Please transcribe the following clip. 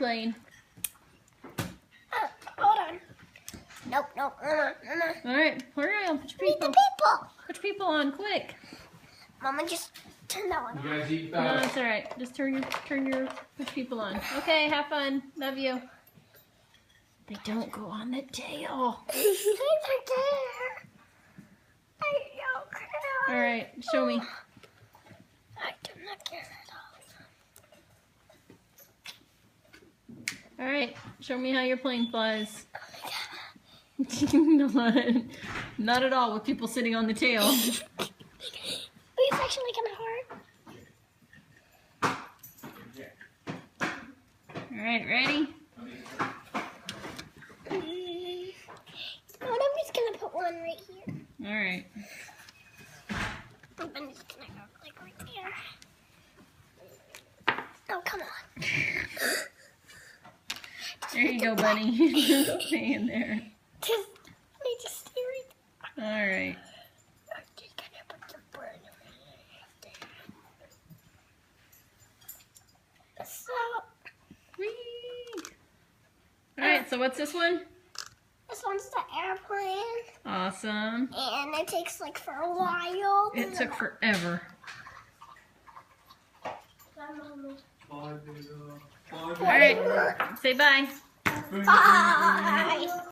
airplane. Hold on. Nope. Alright, hurry on. Put your Meet the people. people. Put your people on, quick. Mama, just turn that one on. You guys eat No, fast. it's alright. Just put your people on. Okay, have fun. Love you. They don't go on the tail. Alright, show me. I do not care at all. Alright, show me how your plane flies. Not at all with people sitting on the tail. It's actually kind of hard. Alright, ready? I'm just gonna put one right here. Alright. I'm just gonna go like right there. Oh, come on. There you go, bunny. Stay in there. I just stay right there. Alright. I'm just gonna put the bird right there. So, Whee! Alright, so what's this one? this one's the airplane. Awesome. And it takes like for a while. It took forever. Bye, Vega. Bye, Alright, say bye. Vega. Bye.